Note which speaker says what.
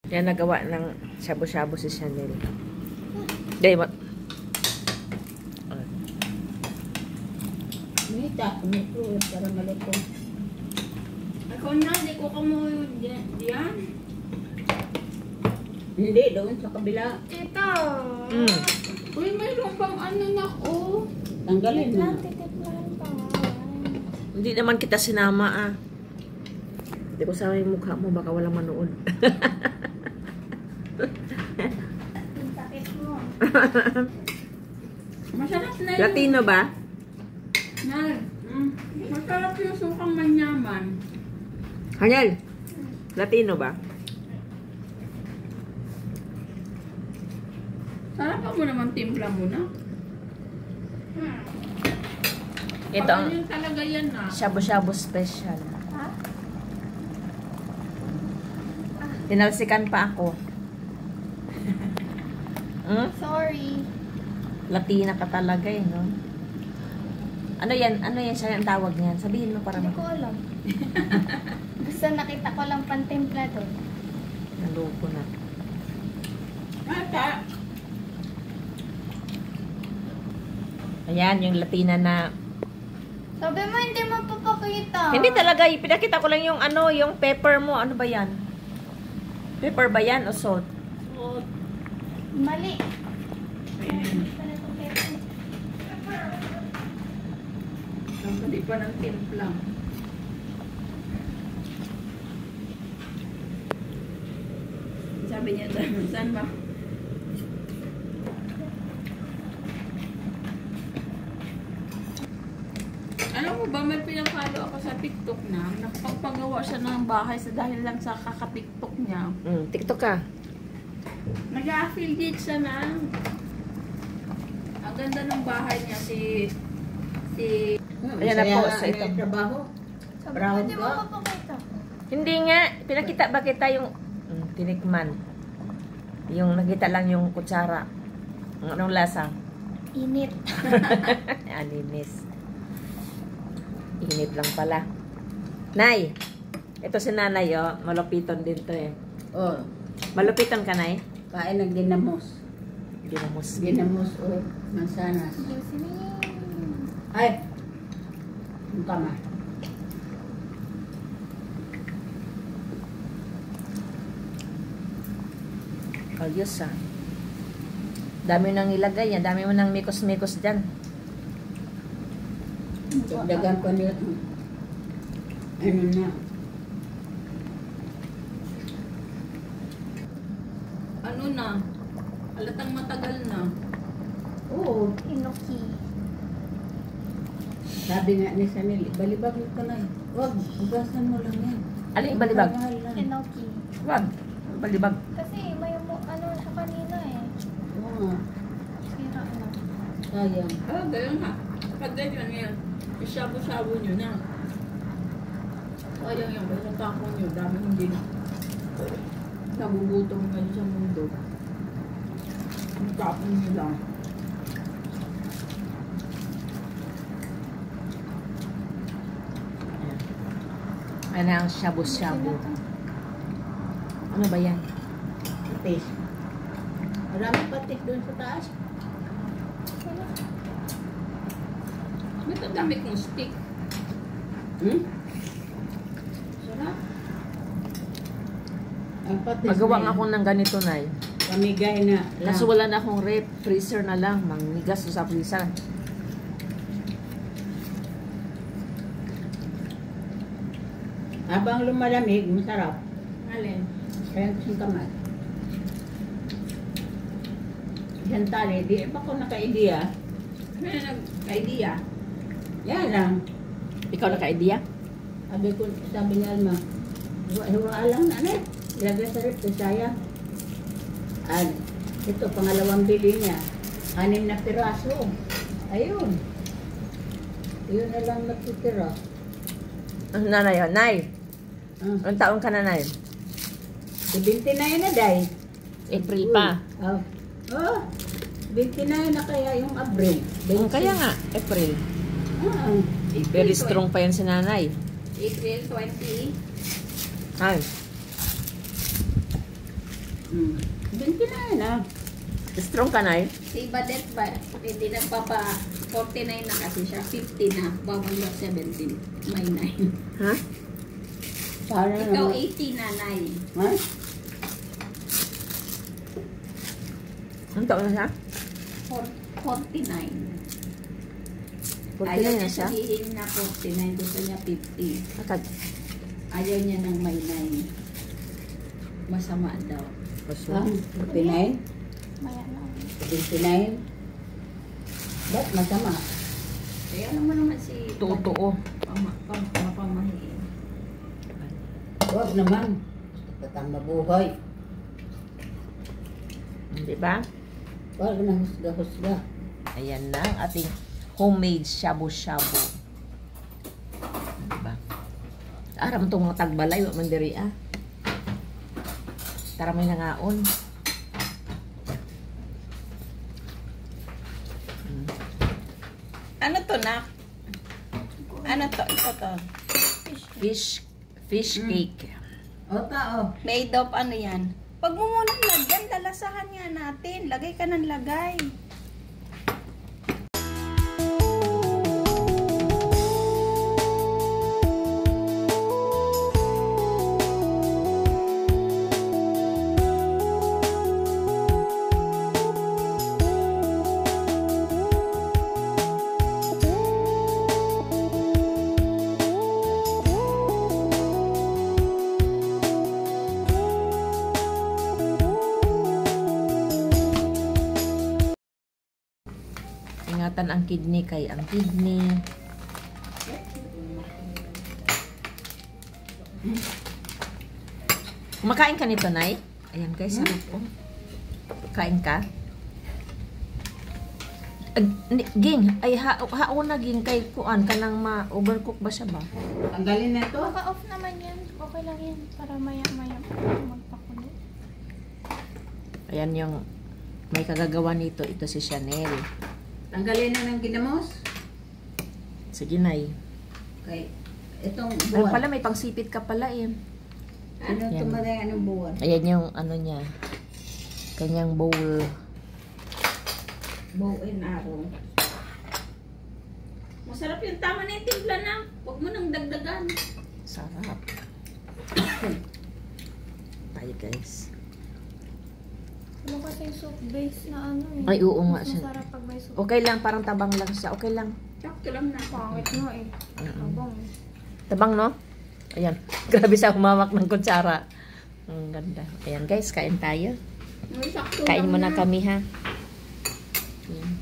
Speaker 1: Yan, nagawa ng shabu-shabu si Chanel. Day, what?
Speaker 2: Minita, kumipluwit para malito.
Speaker 3: Ako na, di ko kamuyo diyan.
Speaker 2: Hindi, doon sa kabila.
Speaker 3: Ito.
Speaker 1: Mm.
Speaker 3: Uy, mayroon bang ano na ko?
Speaker 2: Tanggalin na.
Speaker 1: Hindi naman kita sinama, ah. Hindi ko sama yung mukha mo, baka walang manood.
Speaker 3: Yung sakit mo. Masarap na yun.
Speaker 1: Latino ba?
Speaker 3: Nal. Masarap yung sukang manyaman.
Speaker 1: Chanel, Latino ba?
Speaker 3: Sarap mo naman timpla mo na.
Speaker 1: Ito ang
Speaker 3: yung talaga yan na.
Speaker 1: shabu-shabu special. Tinalsikan pa ako.
Speaker 4: Sorry.
Speaker 1: Latina ka talaga eh, no? Ano yan? Ano yan siya ang tawag niyan? Sabihin mo para
Speaker 4: Hindi ko alam. Basta nakita ko lang pantimpla doon.
Speaker 1: Naloko na.
Speaker 3: Mata.
Speaker 1: Ayan, yung Latina na...
Speaker 4: Sabi mo hindi mo papakita.
Speaker 1: Hindi talaga, pinakita ko lang yung ano, yung pepper mo. Ano ba yan? Pepper ba yan o salt?
Speaker 4: Mali.
Speaker 3: Hindi pa ng timpla. Sabi niya, saan ba? Alam mo ba, may pinapalo ako sa TikTok na nakapagpagawa siya ng bahay sa dahil lang sa kaka-TikTok niya.
Speaker 1: TikTok ka.
Speaker 3: Nag-affiliate siya na. Ang ganda ng bahay niya
Speaker 1: Ayan na po, sa ito.
Speaker 2: Trabaho.
Speaker 4: Sabi mo
Speaker 2: Proud
Speaker 4: hindi mo
Speaker 2: ka?
Speaker 4: papakita.
Speaker 1: Hindi nga, pinakita ba kita yung tinikman? Yung nakita lang yung kutsara. Anong lasa?
Speaker 4: Init.
Speaker 1: Alinis. Init lang pala. Nay, ito si nanay, oh. Malupiton din to eh.
Speaker 2: Oh,
Speaker 1: Malupiton ka, nay?
Speaker 2: kain ng ginamos.
Speaker 1: Ginamos.
Speaker 2: Ginamos o mansanas. Ay! Ang kama.
Speaker 1: Ayos ah. Dami nang ilagay yan. Dami mo nang mikos-mikos dyan.
Speaker 2: Dagan ko nila. Ano na?
Speaker 3: ano na, halatang matagal na.
Speaker 2: Oo.
Speaker 4: Inoki.
Speaker 2: Sabi nga ni Sanil, balibag mo ka na. Huwag, hugasan mo lang yan.
Speaker 1: Alin balibag?
Speaker 2: Mahal lang.
Speaker 4: Inoki.
Speaker 1: Wag. Balibag.
Speaker 4: Kasi may ano siya kanina eh.
Speaker 2: Oo nga.
Speaker 4: Sira na.
Speaker 2: Sayang.
Speaker 3: Ah, ganyan nga. Pag ganyan ngayon, isabu-sabu nyo na. Sayang yung sa takong nyo, dami hindi na. Nagugutom kayo sa mundo. Ang tapong nyo lang.
Speaker 1: Ano ang shabu-shabu? Ano ba yan?
Speaker 2: Patis. Marami patis doon sa taas.
Speaker 3: Ba't ang dami kong stick?
Speaker 2: Hmm?
Speaker 3: Sarap.
Speaker 2: Ang patis
Speaker 1: Magawa
Speaker 2: na
Speaker 1: nga
Speaker 2: yan.
Speaker 1: ako ng ganito, Nay.
Speaker 2: Pamigay na.
Speaker 1: Kaso wala na akong rep. Freezer na lang. Mangigas sa freezer.
Speaker 2: Habang lumalamig, masarap.
Speaker 3: Alin?
Speaker 2: Kaya kusing kamay. Isang tali, di ba ko naka-idea?
Speaker 3: Ano yung nag-idea?
Speaker 2: Yan lang.
Speaker 1: Ikaw naka-idea?
Speaker 2: Sabi ni Alma, hiwa lang na ano. Ilagay sa rep, sayang. At ito, pangalawang bili niya. 6 na piraso. Ayun. Yun na lang natitira.
Speaker 1: Ano na yun? Nay,
Speaker 2: Ah,
Speaker 1: anong taon ka na, Nay?
Speaker 2: 29 na, day.
Speaker 1: April pa.
Speaker 2: Oh. Oh, 29 na kaya yung Abril.
Speaker 1: Kaya nga, April.
Speaker 2: Ah,
Speaker 1: Very strong pa yan si nanay.
Speaker 3: April 20.
Speaker 1: Ay.
Speaker 2: 29 na.
Speaker 1: Strong ka na eh.
Speaker 3: Si Badet ba, hindi nagpapa 49 na kasi siya, 50 na, babalik 17, may 9.
Speaker 1: Ha?
Speaker 2: Para
Speaker 3: Ikaw
Speaker 2: naman.
Speaker 3: 80 na, 9.
Speaker 2: Ha?
Speaker 1: Ang taon na siya?
Speaker 3: 49.
Speaker 1: 49
Speaker 3: Ayaw
Speaker 1: na
Speaker 3: niya
Speaker 1: siya?
Speaker 3: sabihin na 49, gusto niya 50.
Speaker 1: Akad.
Speaker 3: Ayaw niya ng may 9. Masama daw.
Speaker 2: Ha? 49?
Speaker 4: Maya na.
Speaker 2: 29? Ba't masama?
Speaker 3: Kaya alam mo naman si
Speaker 1: Totoo.
Speaker 3: mapamahiin.
Speaker 2: Huwag naman. Tatang mabuhay.
Speaker 1: Di ba?
Speaker 2: Huwag na husga-husga.
Speaker 1: Ayan na ang ating homemade shabu-shabu. Diba? Aram itong mga tagbalay, wak man diri ah. Tara may nangaon.
Speaker 3: Ano to, Nak? Ano to? Ito to.
Speaker 1: Fish cake.
Speaker 2: O tao.
Speaker 3: Made of ano yan? Pag mo munang lagyan, lalasahan nga natin. Lagay ka ng lagay.
Speaker 1: Ingatan ang kidney kay ang kidney. Kumakain ka nito, Nay? Ayan guys, sarap po. Kain ka? Ging, ay haon na ging kay kuan ka nang ma-overcook ba siya ba?
Speaker 2: Tanggalin na to.
Speaker 4: Maka-off naman yan. Okay lang yan. Para maya-maya magpakulo.
Speaker 1: Ayan yung may kagagawa nito. Ito si Chanel.
Speaker 2: Tanggalin na ng ginamos.
Speaker 1: Sige, Nay.
Speaker 2: Okay. Itong
Speaker 1: Ano
Speaker 2: buwan.
Speaker 1: pala, may pangsipit ka pala eh.
Speaker 2: Ano
Speaker 1: Yan.
Speaker 2: tumaday anong buwan?
Speaker 1: Ayan yung ano niya. Kanyang bowl.
Speaker 3: Bow and arrow. Masarap yung tama na yung timpla na. Huwag mo nang dagdagan.
Speaker 1: Sarap. Tayo guys.
Speaker 4: Ano kasi yung soup base na ano eh.
Speaker 1: Ay, oo nga
Speaker 4: Mas
Speaker 1: siya.
Speaker 4: masarap pag may soup.
Speaker 1: Okay lang, parang tabang lang siya. Okay lang.
Speaker 3: Sakto lang na.
Speaker 4: Pangit nga eh. Abang.
Speaker 1: Tabang, no? Ayan. Grabe siya humawak ng kutsara. Ang ganda. Ayan guys, kain tayo.
Speaker 3: Sakto
Speaker 1: Kain
Speaker 3: lang
Speaker 1: muna
Speaker 3: na.
Speaker 1: kami ha. Ayan.